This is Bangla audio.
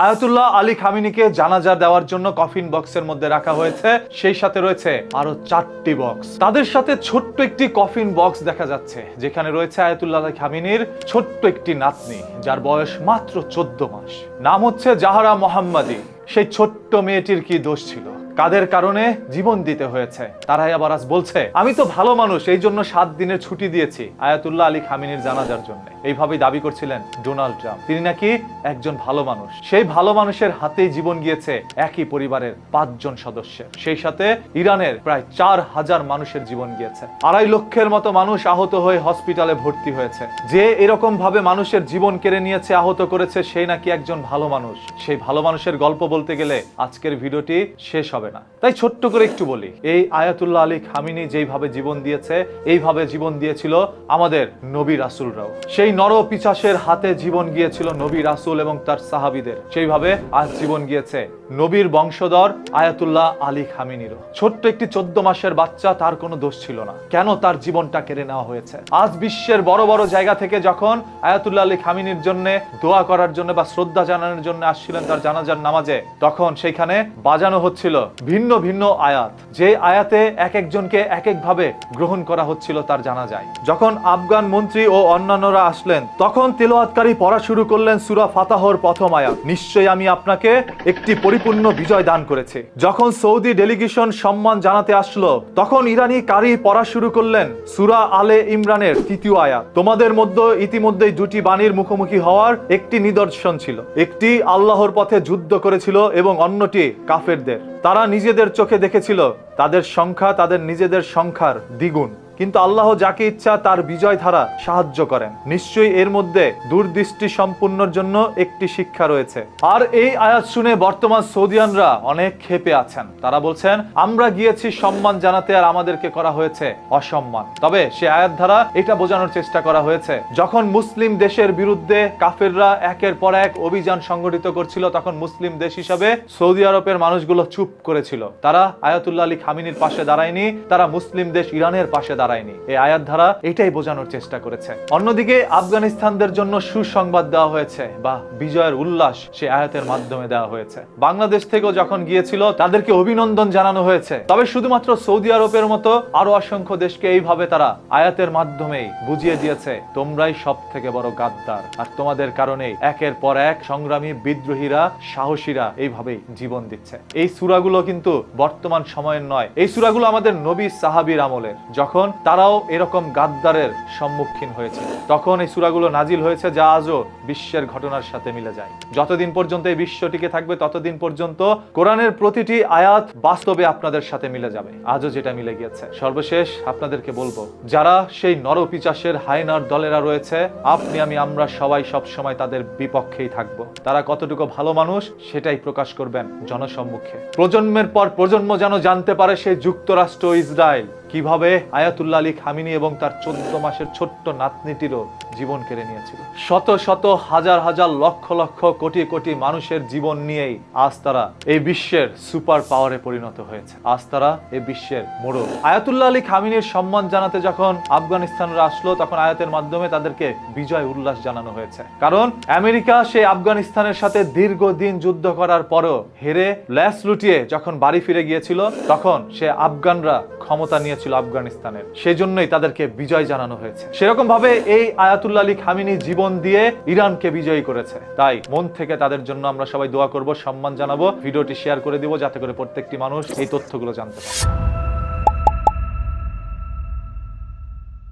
আয়াতুল্লাহ আলী খামিনিকে জানাজা দেওয়ার জন্য কফিন বক্সের মধ্যে রাখা হয়েছে, সেই সাথে রয়েছে আরো 4টি বক্স। তাদের সাথে ছোট্ট একটি কফিন বক্স দেখা যাচ্ছে, যেখানে রয়েছে আয়াতুল্লাহ আলী খামিনির ছোট্ট একটি নাতনি, যার বয়স মাত্র 14 মাস। নাম হচ্ছে জাহরা মোহাম্মদী। সেই ছোট্ট মেয়েটির কি দোষ ছিল? কাদের কারণে জীবন দিতে হয়েছে? তারাই আবার আজ বলছে আমি তো ভালো মানুষ, এই জন্য 7 দিনের ছুটি দিয়েছি আয়াতুল্লাহ আলী খামিনির জানাজার জন্য। এইভাবেই দাবি করছিলেন ডোনাল্ড ট্রাম্প। তিনি নাকি একজন ভালো মানুষ। সেই ভালো মানুষের হাতেই জীবন গিয়েছে একই পরিবারের 5 জন সদস্যের। সেই সাথে ইরানের প্রায় 4000 মানুষের জীবন গিয়েছে। 2.5 লক্ষের মতো মানুষ আহত হয়ে হসপিটালে ভর্তি হয়েছে। যে এরকম ভাবে মানুষের জীবন কেড়ে নিয়েছে, আহত করেছে, সেই নাকি একজন ভালো মানুষ। সেই ভালো মানুষের গল্প বলতে গেলে আজকের ভিডিওটি শেষ হবে না, তাই ছোট্ট করে একটু বলি। এই আয়াতুল্লাহ আলী খামিনি যেইভাবে জীবন দিয়েছে, এইভাবে জীবন দিয়েছিল আমাদের নবী রাসূলরাও। সেই নর পিশাচের হাতে জীবন গিয়েছিল নবী রাসূল এবং তার সাহাবীদের, সেইভাবে আজ জীবন গিয়েছে নবীর বংশধর আয়াতুল্লাহ আলী খামিনিরও। ছোট্ট একটি 14 মাসের বাচ্চা, তার কোনো দোষ ছিল না। কেন তার জীবনটা কেড়ে নেওয়া হয়েছে? আজ বিশ্বের বড় বড় জায়গা থেকে যখন আয়াতুল্লাহ আলী খামিনির জন্য দোয়া করার জন্য বা শ্রদ্ধা জানানোর জন্য আসছিলেন তার জানাজার নামাজে, তখন সেইখানে বাজানো হচ্ছিল ভিন্ন ভিন্ন আয়াত, যে আয়াতে এক একজনকে এক এক ভাবে গ্রহণ করা হচ্ছিল তার জানাজায়। যখন আফগান মন্ত্রী ও অন্যান্যরা আসলেন, তখন তেলাওয়াতকারী পড়া শুরু করলেন সূরা ফাতাহর প্রথম আয়াত, নিশ্চয়ই আমি আপনাকে একটি পরিপূর্ণ বিজয় দান করেছি। যখন সৌদি ডেলিগেশন সম্মান জানাতে আসলো, তখন ইরানি কারি পড়া শুরু করলেন সূরা আলে ইমরানের 3য় আয়াত, তোমাদের মধ্যে ইতিমধ্যেই 2টি বাণীর মুখোমুখি হওয়ার একটি নিদর্শন ছিল। একটি আল্লাহর পথে যুদ্ধ করেছিল এবং অন্যটি কাফেরদের। তারা নিজেদের চোখে দেখেছিল তাদের সংখ্যা তাদের নিজেদের সংখ্যার দ্বিগুণ, কিন্তু আল্লাহ যাকে ইচ্ছা তার বিজয় ধারা সাহায্য করেন। নিশ্চয়ই এর মধ্যে দূরদৃষ্টি সম্পূর্ণর জন্য একটি শিক্ষা রয়েছে। আর এই আয়াত শুনে বর্তমান সৌদিয়ানরা অনেক ক্ষেপে আছেন। তারা বলছেন আমরা গিয়েছি সম্মান জানাতে, আর আমাদেরকে করা হয়েছে অসম্মান। তবে সে আয়াত ধারা এটা বোঝানোর চেষ্টা করা হয়েছে, যখন মুসলিম দেশের বিরুদ্ধে কাফেররা একের পর এক অভিযান সংগঠিত করছিল, তখন মুসলিম দেশ হিসাবে সৌদি আরবের মানুষগুলো চুপ করেছিল। তারা আয়াতুল্লাহ আলী খামিনির পাশে দাঁড়ায়নি, তারা মুসলিম দেশ ইরানের পাশে দাঁড়ায়নি। এই আয়াত ধারা এটাই বোঝানোর চেষ্টা করেছে। অন্যদিকে আফগানিস্তানদের জন্য সুসংবাদ দেওয়া হয়েছে বা বিজয়ের উল্লাস সে আয়াতের মাধ্যমে দেওয়া হয়েছে। বাংলাদেশ থেকেও যখন গিয়েছিল তাদেরকে অভিনন্দন জানানো হয়েছে। তবে শুধুমাত্র সৌদি আরবের মতো আরো অসংখ্য দেশকে এইভাবে তারা আয়াতের মাধ্যমেই বুঝিয়ে দিয়েছে তোমরাই সব থেকে বড় গাদ্দার, আর তোমাদের কারণেই একের পর এক সংগ্রামী বিদ্রোহীরা, সাহসীরা এইভাবেই জীবন দিচ্ছে। এই সূরাগুলো কিন্তু বর্তমান সময়ের নয়, এই সূরাগুলো আমাদের নবী সাহাবীর আমলের, যখন তারাও এরকম গাদ্দারের সম্মুখীন হয়েছে, তখন এই সূরাগুলো নাজিল হয়েছে, যা আজও বিশ্বের ঘটনার সাথে মিলে যায়। যতদিন পর্যন্ত এই বিশ্ব টিকে থাকবে ততদিন পর্যন্ত কোরআনের প্রতিটি আয়াত বাস্তবে আপনাদের সাথে মিলে যাবে, আজও যেটা মিলে গিয়েছে। সর্বশেষ আপনাদেরকে বলবো, যারা সেই নরপিশাচের হায়নার দলেরা রয়েছে, আপনি আমি আমরা সবাই সব সময় তাদের বিপক্ষেই থাকবো। তারা কতটুকু ভালো মানুষ সেটাই প্রকাশ করবেন জনসম্মুখে। প্রজন্মের পর প্রজন্ম যেন জানতে পারে সেই যুক্তরাষ্ট্র ইসরায়েল কিভাবে আয়াতুল্লাহ আলী খামিনি এবং তার 14 মাসের ছোট্ট নাতনিটিরও জীবন কেড়ে নিয়েছিল। শত শত হাজার হাজার লক্ষ লক্ষ কোটি কোটি মানুষের জীবন নিয়েই আজ তারা এই বিশ্বের সুপার পাওয়ারে পরিণত হয়েছে। আজ তারা এই বিশ্বের মোড়ল। আয়াতুল্লাহ আলী খামিনির সম্মান জানাতে যখন আফগানিস্তানরা আসলো, তখন আয়াতের মাধ্যমে তাদেরকে বিজয় উল্লাস জানানো হয়েছে। কারণ আমেরিকা সেই আফগানিস্তানের সাথে দীর্ঘদিন যুদ্ধ করার পরও হেরে ল্যাস লুটিয়ে যখন বাড়ি ফিরে গিয়েছিল, তখন সে আফগানরা ক্ষমতা নিয়েছিল আফগানিস্তানের, সেজন্যই তাদেরকে বিজয় জানানো হয়েছে। সেরকম ভাবে এই আয়াতুল্লাহ আলী খামিনি জীবন দিয়ে ইরানকে বিজয়ী করেছে। তাই মন থেকে তাদের জন্য আমরা সবাই দোয়া করব, সম্মান জানাবো, ভিডিওটি শেয়ার করে দিব, যাতে করে প্রত্যেকটি মানুষ এই তথ্যগুলো জানতে পারে।